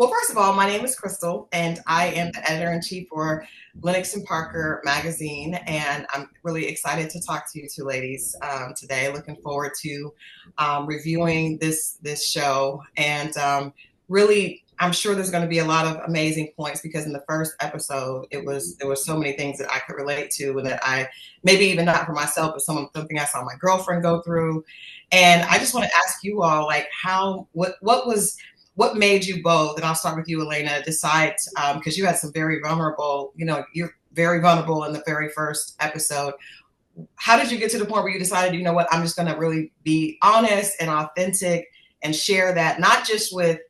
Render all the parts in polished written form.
Well, first of all, my name is Christal, and I am the editor-in-chief for Lenox and Parker magazine, and I'm really excited to talk to you two ladies today. Looking forward to reviewing this show, and really, I'm sure there's going to be a lot of amazing points because in the first episode, there was so many things that I could relate to, and that I maybe even not for myself, but something I saw my girlfriend go through, and I just want to ask you all, like, what made you both, and I'll start with you, Alaina, decide, because you had some very vulnerable, you're very vulnerable in the very first episode. How did you get to the point where you decided, you know what, I'm just going to really be honest and authentic and share that, not just with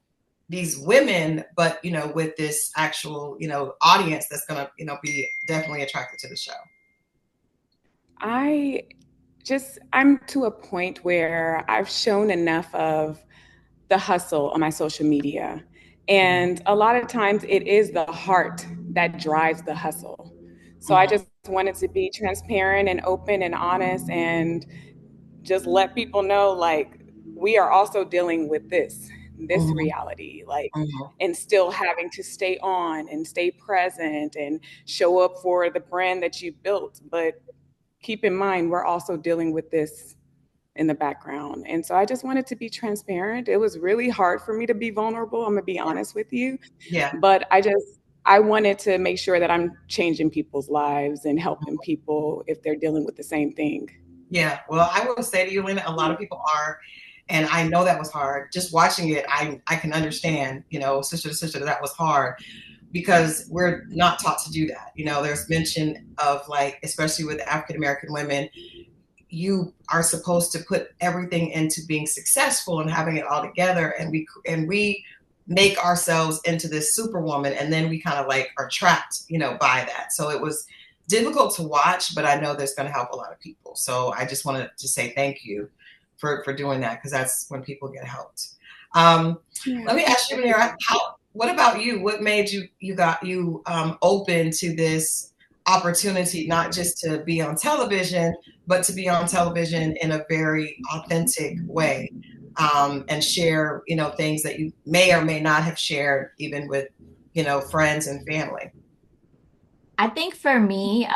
these women, but, with this actual, audience that's going to, be definitely attracted to the show? I'm to a point where I've shown enough of the hustle on my social media. And a lot of times it is the heart that drives the hustle. So I just wanted to be transparent and open and honest and just let people know, like, we are also dealing with this reality, like, and still having to stay on and stay present and show up for the brand that you built. But keep in mind, we're also dealing with this in the background. And so I just wanted to be transparent. It was really hard for me to be vulnerable. I'm gonna be honest with you. Yeah. But I wanted to make sure that I'm changing people's lives and helping people if they're dealing with the same thing. Yeah. Well, I will say to you, Lena, a lot of people are, and I know that was hard. Just watching it, I can understand, sister to sister, that was hard because we're not taught to do that. There's mention of, like, especially with African American women, you are supposed to put everything into being successful and having it all together, and we make ourselves into this superwoman, and then we kind of like are trapped, by that. So it was difficult to watch, but I know that's going to help a lot of people. So I just wanted to say thank you for doing that, because that's when people get helped. Let me ask you, Muneera, what about you? What made you open to this opportunity, not just to be on television, but to be on television in a very authentic way, and share, things that you may or may not have shared, even with, friends and family? I think for me,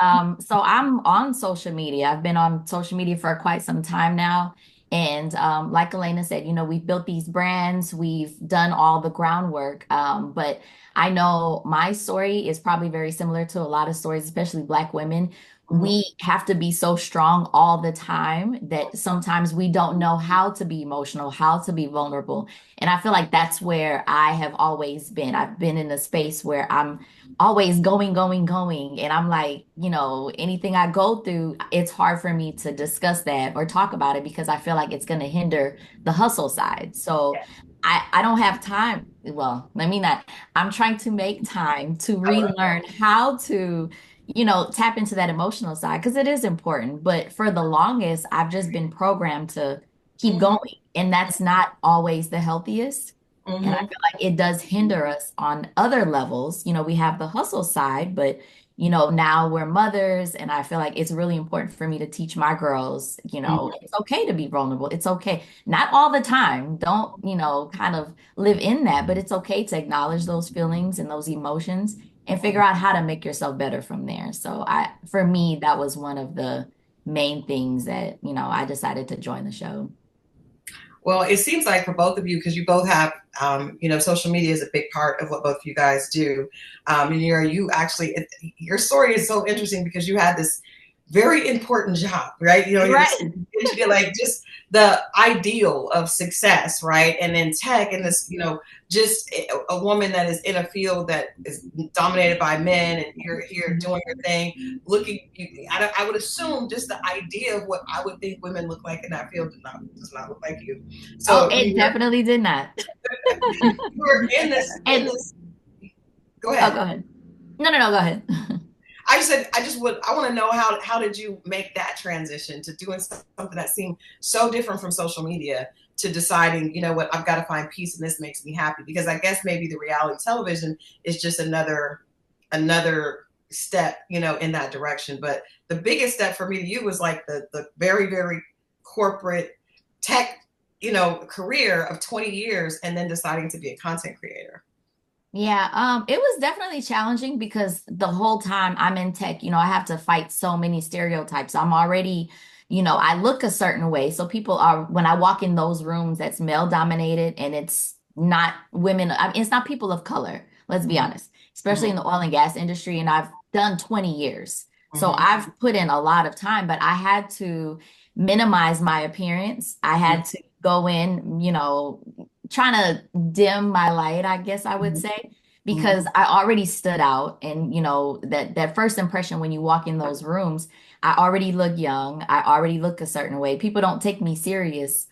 so I'm on social media. I've been on social media for quite some time now. And like Alaina said, we've built these brands, we've done all the groundwork. But I know my story is probably very similar to a lot of stories, especially Black women. We have to be so strong all the time that sometimes we don't know how to be emotional, how to be vulnerable. And I feel like that's where I have always been. I've been in a space where I'm always going, going, going. And I'm like, anything I go through, it's hard for me to discuss that or talk about it because I feel like it's going to hinder the hustle side. So I don't have time. Well, let me not. I'm trying to make time to relearn how to, tap into that emotional side because it is important. But for the longest, I've just been programmed to keep going. And that's not always the healthiest. And I feel like it does hinder us on other levels. We have the hustle side, but now we're mothers, and I feel like it's really important for me to teach my girls, it's okay to be vulnerable. It's okay. Not all the time. Don't, kind of live in that, but it's okay to acknowledge those feelings and those emotions and figure out how to make yourself better from there. So for me, that was one of the main things that, I decided to join the show. Well, it seems like for both of you, because you both have, social media is a big part of what both of you guys do. And you actually, your story is so interesting because you had this very important job, right? Right. You get like just the ideal of success, right? And then tech and this, just a woman that is in a field that is dominated by men, and you're here doing your thing, I would assume just the idea of what I would think women look like in that field does not look like you. So it definitely did not. You were in this. Go ahead. Oh, go ahead. No, go ahead. I want to know how did you make that transition to doing something that seemed so different from social media to deciding, what, I've got to find peace and this makes me happy, because I guess maybe the reality television is just another step, in that direction. But the biggest step for me to you was like the very, very corporate tech, career of 20 years and then deciding to be a content creator. Yeah, it was definitely challenging because the whole time I'm in tech, I have to fight so many stereotypes. I'm already, I look a certain way. So people are, when I walk in those rooms that's male dominated and it's not women, I mean, it's not people of color, let's be honest, especially in Mhm, the oil and gas industry. And I've done 20 years. So mhm, I've put in a lot of time, but I had to minimize my appearance. I mhm, had to go in, trying to dim my light, I guess I would mhm, say, mhm. because I already stood out. And that first impression when you walk in those rooms, I already look young. I already look a certain way. People don't take me serious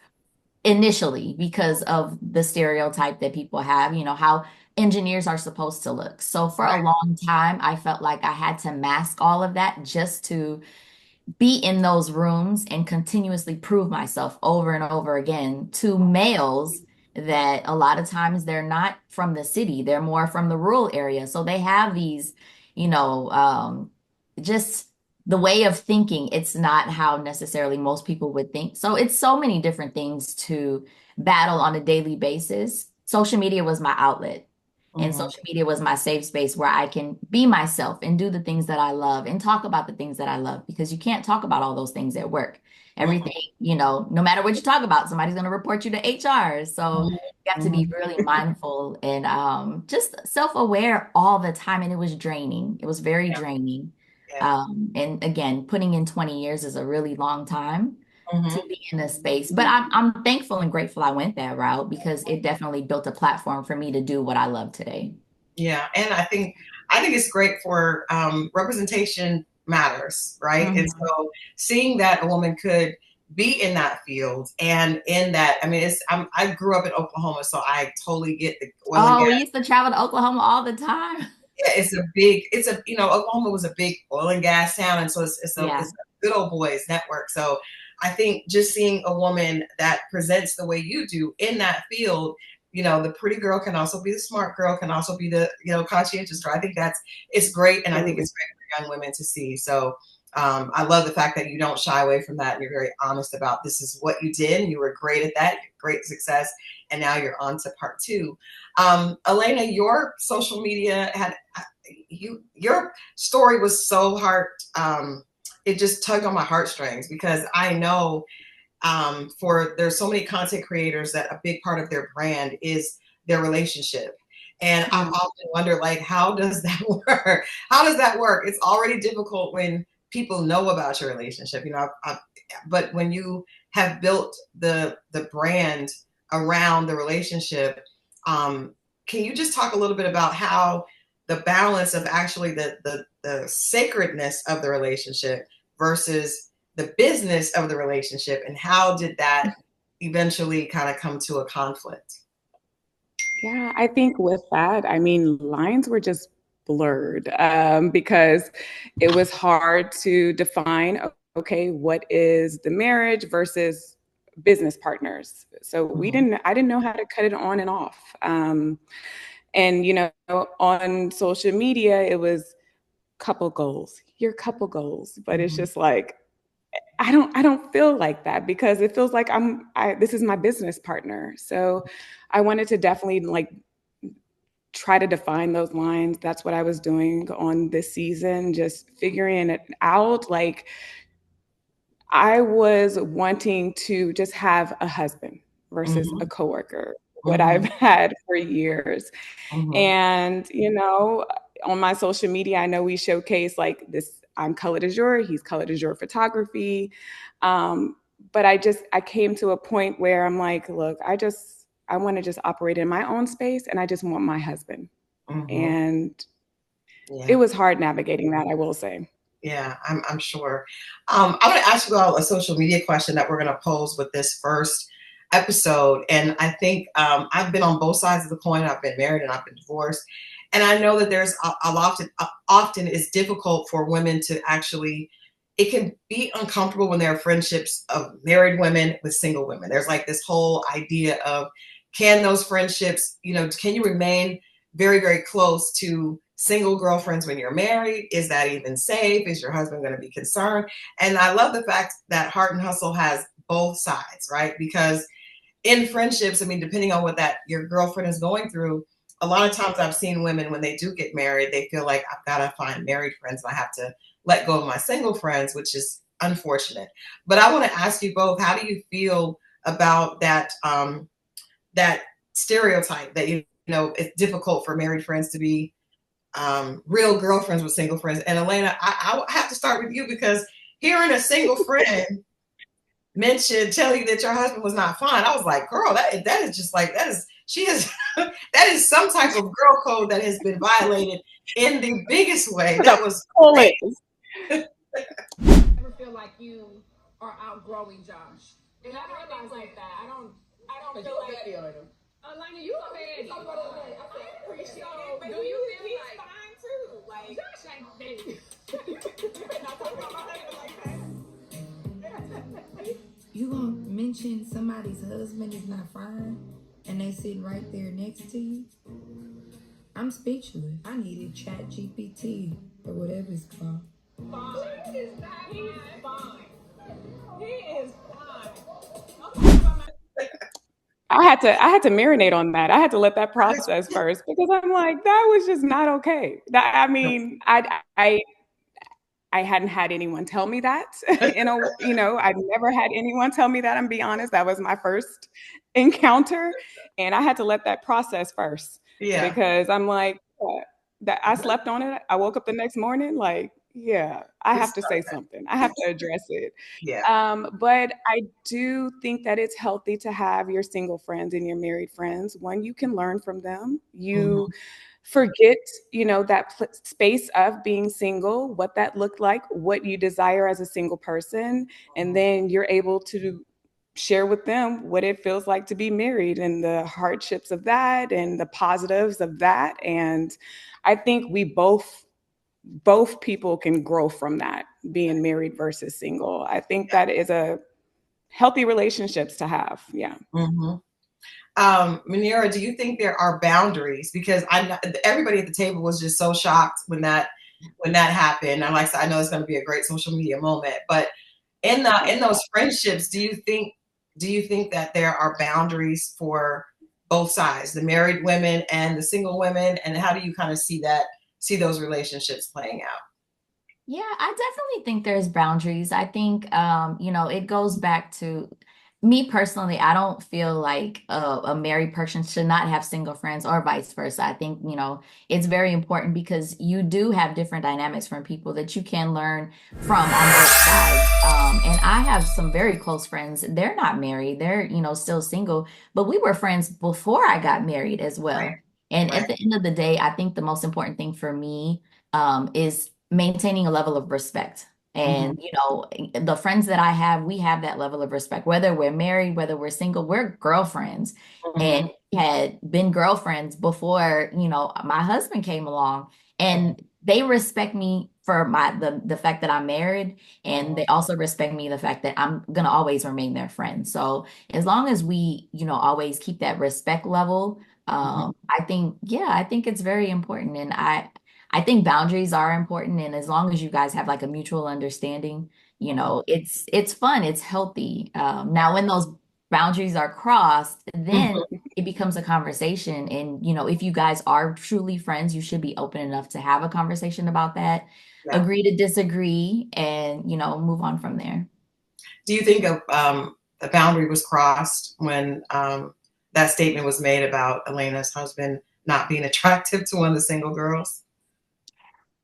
initially because of the stereotype that people have, how engineers are supposed to look. So for a Right. long time, I felt like I had to mask all of that just to be in those rooms and continuously prove myself over and over again to males that a lot of times they're not from the city, they're more from the rural area. So they have these, you know, um, just the way of thinking, it's not how necessarily most people would think. So it's so many different things to battle on a daily basis. Social media was my outlet. And Mhm. social media was my safe space where I can be myself and do the things that I love and talk about the things that I love because you can't talk about all those things at work. Everything, Mhm. no matter what you talk about, somebody's going to report you to HR. So Mhm. you have to be Mhm. really mindful and just self-aware all the time. And it was draining. It was very Yeah. draining. Yeah. And again, putting in 20 years is a really long time to Mhm. be in a space. But I'm thankful and grateful I went that route because it definitely built a platform for me to do what I love today. Yeah, and I think it's great for representation matters, right? And Mhm. so seeing that a woman could be in that field and in that, I mean, I grew up in Oklahoma, so I totally get the oil and Oh, gas. we used to travel to Oklahoma all the time. Yeah, Oklahoma was a big oil and gas town, and so Yeah. it's a good old boys network. So I think just seeing a woman that presents the way you do in that field, the pretty girl can also be the smart girl, can also be the conscientious girl. I think it's great, and I think Absolutely. it's great for young women to see. So I love the fact that you don't shy away from that, and you're very honest about this is what you did, and you were great at that, great success, and now you're on to part two. Alaina, your social media had your story was so it just tugged on my heartstrings because I know for there's so many content creators that a big part of their brand is their relationship. And I've Mm. often wondered, like, how does that work? How does that work? It's already difficult when people know about your relationship, but when you have built the brand around the relationship, um, can you just talk a little bit about how the balance of actually the sacredness of the relationship versus the business of the relationship, and how did that eventually kind of come to a conflict? Yeah, I think with that, I mean, lines were just blurred because it was hard to define, okay, what is the marriage versus business partners. So Mhm, I didn't know how to cut it on and off. And, on social media, it was couple goals, your couple goals, but it's mhm, just like, I don't feel like that because it feels like this is my business partner. So I wanted to definitely like try to define those lines. That's what I was doing on this season, just figuring it out. Like I was wanting to just have a husband versus a mhm, coworker, what I've mhm, had for years. mhm, And, on my social media, I know we showcase like this, I'm color de jour, he's color de jour photography. Um, but I came to a point where I'm like, look, I want to just operate in my own space and I just want my husband. mhm. And it Yeah. was hard navigating that, I will say. Yeah, I'm sure. I'm going to ask you all a social media question that we're going to pose with this first episode. And I think I've been on both sides of the coin. I've been married and I've been divorced. And I know that there's often it's difficult for women to actually, it can be uncomfortable when there are friendships of married women with single women. There's like this whole idea of, can those friendships, can you remain very, very close to single girlfriends when you're married? Is that even safe? Is your husband going to be concerned? And I love the fact that Heart and Hustle has both sides, right? Because in friendships, I mean, depending on what that your girlfriend is going through, a lot of times I've seen women when they do get married, they feel like I've got to find married friends and I have to let go of my single friends, which is unfortunate. But I want to ask you both, how do you feel about that that stereotype that you know it's difficult for married friends to be real girlfriends with single friends? And Alaina, I have to start with you because hearing a single friend tell you that your husband was not fine, I was like, girl, that is just like that is she is that is some type of girl code that has been violated in the biggest way. That was great. Never feel like you are outgrowing Josh. And I realize like that. I don't feel like Alaina, you a baddie. I appreciate it. But do you feel he's like fine too? Like Josh ain't baby. You better not talk about my husband like that. You gonna mention somebody's husband is not fine and they sitting right there next to you? I'm speechless. I needed Chat GPT or whatever it's called. Fine. He is not. He's fine. He is fine. I had to marinate on that. I had to let that process first because I'm like, that was just not okay. I mean, I hadn't had anyone tell me that. I've never had anyone tell me that. I'm be honest. That was my first encounter, and I had to let that process first. Yeah. Because I'm like, that I slept on it. I woke up the next morning like, yeah, I have to say something. I have to address it. Yeah. But I do think that it's healthy to have your single friends and your married friends. One, you can learn from them. You forget, that space of being single, what that looked like, what you desire as a single person. And then you're able to share with them what it feels like to be married and the hardships of that and the positives of that. And I think we both people can grow from that, being married versus single. I think that is a healthy relationships to have. Yeah. Muneera, do you think there are boundaries? Because everybody at the table was just so shocked when that happened. And like I said, I know it's going to be a great social media moment, but in those friendships, do you think that there are boundaries for both sides, the married women and the single women? And how do you kind of see those relationships playing out? Yeah, I definitely think there's boundaries. I think, it goes back to me personally. I don't feel like a married person should not have single friends or vice versa. I think, it's very important because you do have different dynamics from people that you can learn from on both sides. And I have some very close friends. They're not married. They're, still single, but we were friends before I got married as well. Right. And at the end of the day, I think the most important thing for me is maintaining a level of respect. And, the friends that I have, we have that level of respect, whether we're married, whether we're single, we're girlfriends. And we had been girlfriends before, my husband came along, and they respect me for the fact that I'm married. And they also respect me the fact that I'm going to always remain their friend. So as long as we, always keep that respect level, I think it's very important. And I think boundaries are important. And as long as you guys have like a mutual understanding, it's fun, it's healthy. Now, when those boundaries are crossed, then it becomes a conversation. And, if you guys are truly friends, you should be open enough to have a conversation about that, agree to disagree, and, move on from there. Do you think the boundary was crossed when that statement was made about Alaina's husband not being attractive to one of the single girls?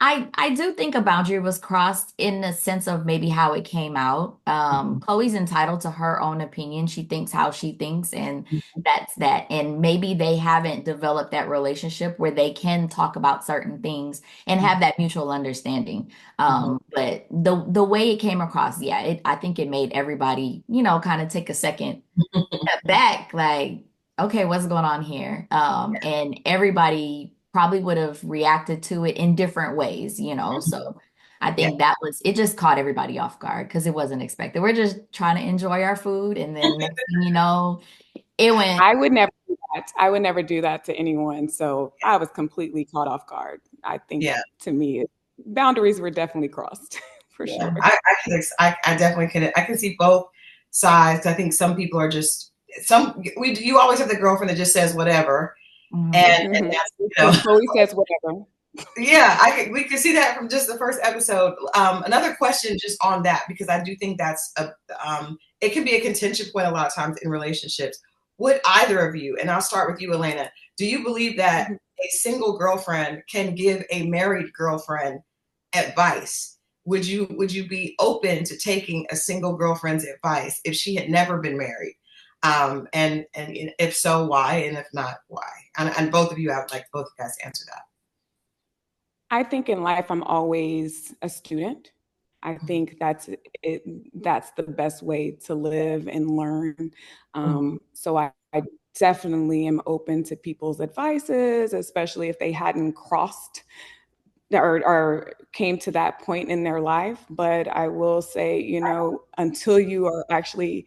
I do think a boundary was crossed in the sense of maybe how it came out. Chloe's entitled to her own opinion. She thinks how she thinks, and that's that. And maybe they haven't developed that relationship where they can talk about certain things and have that mutual understanding. But the way it came across, I think it made everybody, kind of take a second step back, like, okay, what's going on here? And everybody probably would have reacted to it in different ways, so I think that it just caught everybody off guard because it wasn't expected. We're just trying to enjoy our food, and then next thing you know, it went. I would never do that. I would never do that to anyone, so I was completely caught off guard. I think to me, boundaries were definitely crossed for sure. I definitely can. I can see both sides. I think some people are just you always have the girlfriend that just says whatever. Mhm. And that's, Chloe says whatever. yeah, we can see that from just the first episode. Another question just on that, because I do think that's it can be a contention point a lot of times in relationships. Would either of you, and I'll start with you, Alaina, do you believe that a single girlfriend can give a married girlfriend advice? Would you be open to taking a single girlfriend's advice if she had never been married? And if so, why? And if not, why? And both of you, I would like both of you guys to answer that. I think in life I'm always a student. I think that's it. That's the best way to live and learn. So I definitely am open to people's advices, especially if they hadn't crossed or came to that point in their life. But I will say, until you are actually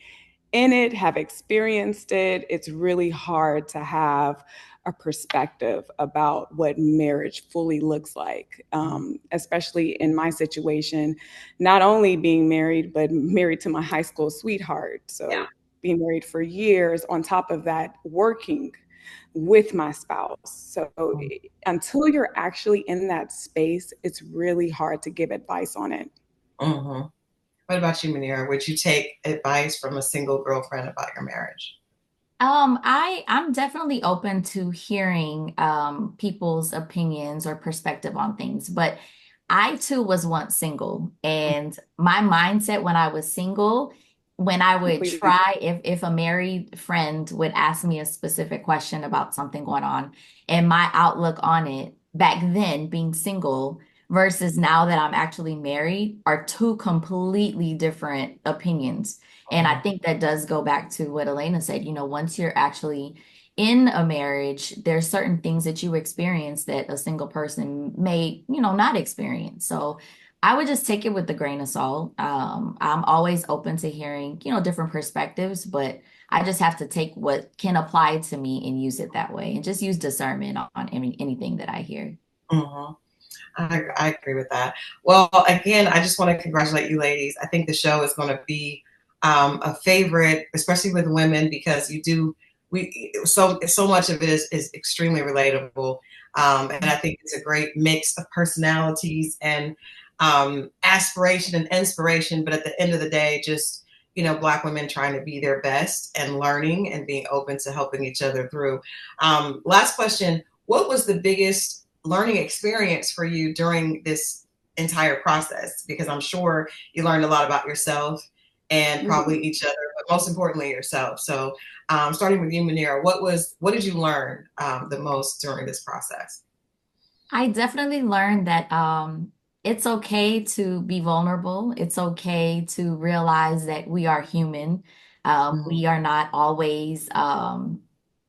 in it, have experienced it, it's really hard to have a perspective about what marriage fully looks like, especially in my situation, not only being married, but married to my high school sweetheart. So being married for years, on top of that, working with my spouse. So until you're actually in that space, it's really hard to give advice on it. Mm-hmm. What about you, Muneera? Would you take advice from a single girlfriend about your marriage? I'm definitely open to hearing people's opinions or perspective on things, but I too was once single, and my mindset when I was single, when I would Completely. try, if a married friend would ask me a specific question about something going on, and my outlook on it back then, being single versus now that I'm actually married, are two completely different opinions. And I think that does go back to what Alaina said. Once you're actually in a marriage, there's certain things that you experience that a single person may, not experience. So I would just take it with a grain of salt. I'm always open to hearing, different perspectives, but I just have to take what can apply to me and use it that way, and just use discernment on anything that I hear. Mm-hmm. I agree with that. Well, again, I just want to congratulate you ladies. I think the show is going to be a favorite, especially with women, because so much of it is extremely relatable. And I think it's a great mix of personalities and aspiration and inspiration. But at the end of the day, just, Black women trying to be their best and learning and being open to helping each other through. Last question. What was the biggest learning experience for you during this entire process? Because I'm sure you learned a lot about yourself and probably each other, but most importantly yourself. So starting with you, Muneera, what did you learn the most during this process? I definitely learned that it's okay to be vulnerable. It's okay to realize that we are human. We are not always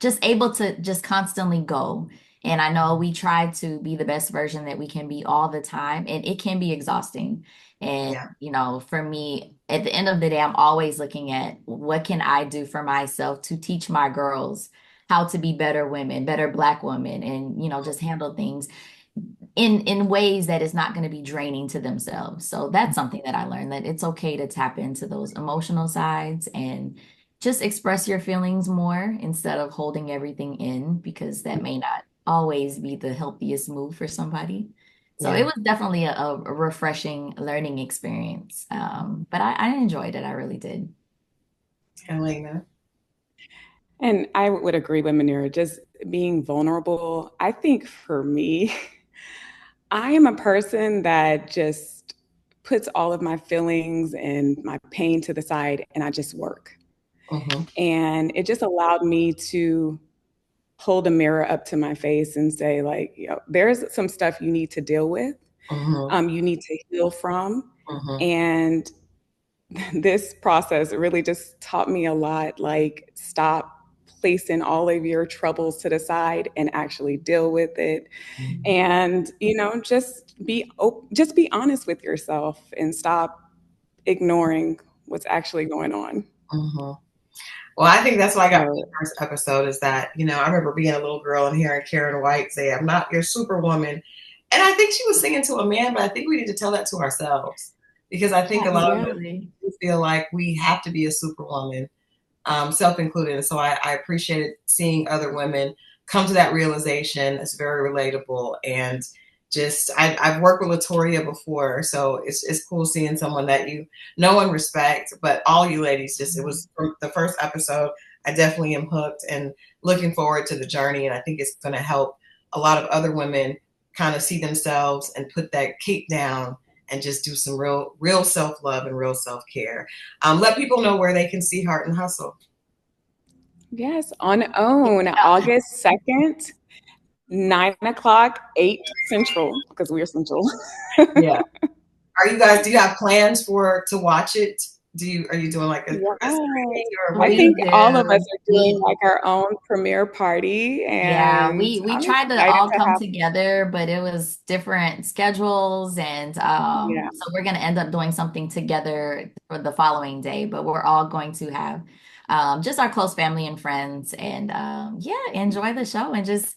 just able to just constantly go. And I know we try to be the best version that we can be all the time, and it can be exhausting. And, Yeah. For me, at the end of the day, I'm always looking at what can I do for myself to teach my girls how to be better women, better Black women, and, just handle things in ways that is not going to be draining to themselves. So that's something that I learned, that it's okay to tap into those emotional sides and just express your feelings more instead of holding everything in, because that may not always be the healthiest move for somebody. So it Yeah. was definitely a refreshing learning experience. But I enjoyed it. I really did. Alaina. And I would agree with Muneera, just being vulnerable. I think for me, I am a person that just puts all of my feelings and my pain to the side and I just work. Mm-hmm. And it just allowed me to hold a mirror up to my face and say, like, there's some stuff you need to deal with, Mm-hmm. you need to heal from. Mm-hmm. And this process really just taught me a lot, like, stop placing all of your troubles to the side and actually deal with it. And just be honest with yourself and stop ignoring what's actually going on. Mm-hmm. Well, I think that's what I got from So the first episode is that, I remember being a little girl and hearing Karen White say, "I'm not your superwoman." And I think she was singing to a man, but I think we need to tell that to ourselves, because I think a lot of us Absolutely. feel like we have to be a superwoman, self included. And so I appreciated seeing other women come to that realization. It's very relatable. And just, I've worked with Latoria before, so it's cool seeing someone that you know and respect. But all you ladies, just, it was from the first episode. I definitely am hooked and looking forward to the journey. And I think it's going to help a lot of other women kind of see themselves and put that cape down and just do some real self-love and real self-care. Let people know where they can see Heart and Hustle. Yes, on OWN, August 2nd, 9 o'clock, 8 Central, because we are Central. Yeah. Do you have plans to watch it? Are you doing like a I think all of us are doing like our own premiere party. And we tried to all come together, but it was different schedules. And so we're going to end up doing something together for the following day, but we're all going to have just our close family and friends, and enjoy the show and just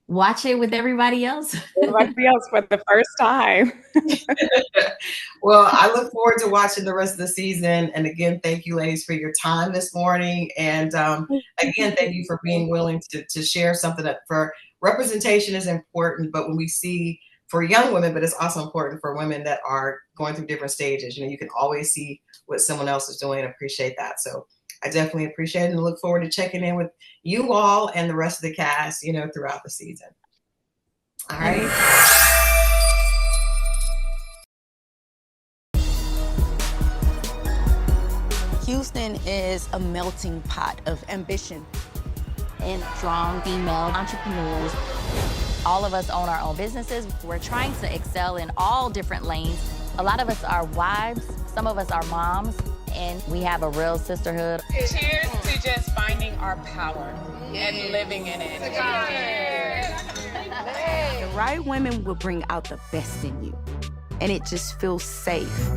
watch it with everybody else. Everybody else for the first time. Well, I look forward to watching the rest of the season. And again, thank you, ladies, for your time this morning. And again, thank you for being willing to share something that, for representation is important, but when we see for young women, but it's also important for women that are going through different stages. You can always see what someone else is doing and appreciate that. So I definitely appreciate it and look forward to checking in with you all and the rest of the cast, throughout the season. All right. Houston is a melting pot of ambition and strong female entrepreneurs. All of us own our own businesses. We're trying to excel in all different lanes. A lot of us are wives, some of us are moms, and we have a real sisterhood. Cheers to just finding our power and living in it. The right women will bring out the best in you, and it just feels safe.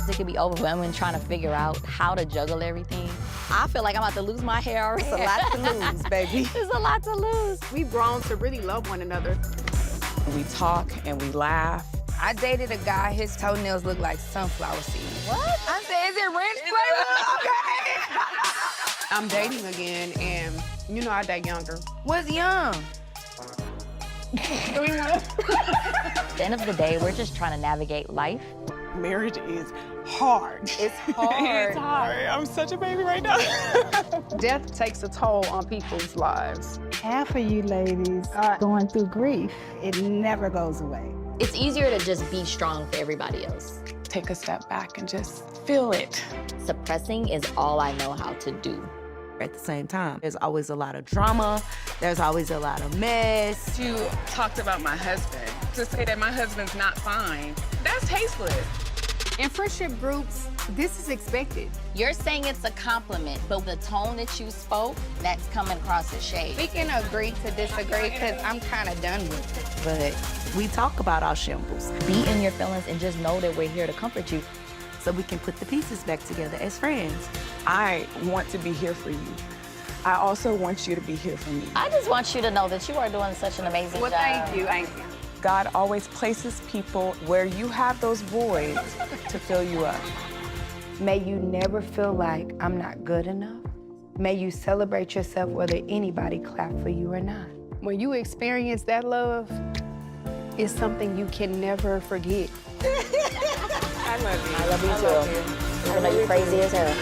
It can be overwhelming trying to figure out how to juggle everything. I feel like I'm about to lose my hair already. There's a lot to lose, baby. There's a lot to lose. We've grown to really love one another. We talk and we laugh. I dated a guy, his toenails look like sunflower seeds. What? I said, is it ranch flavor? Okay. I'm dating again, and I date younger. What's young? At the end of the day, we're just trying to navigate life. Marriage is hard. It's hard. It's hard. I'm such a baby right now. Death takes a toll on people's lives. Half of you ladies are going through grief. It never goes away. It's easier to just be strong for everybody else. Take a step back and just feel it. Suppressing is all I know how to do. At the same time, there's always a lot of drama. There's always a lot of mess. You talked about my husband. To say that my husband's not fine, that's tasteless. In friendship groups, this is expected. You're saying it's a compliment, but the tone that you spoke, that's coming across as shade. We can agree to disagree because I'm kind of done with it. But we talk about our shambles. Be in your feelings and just know that we're here to comfort you. So we can put the pieces back together as friends. I want to be here for you. I also want you to be here for me. I just want you to know that you are doing such an amazing job. Thank you. God always places people where you have those voids to fill you up. May you never feel like I'm not good enough. May you celebrate yourself whether anybody clap for you or not. When you experience that love, it's something you can never forget. I love you. I love you too. I know you're crazy as hell.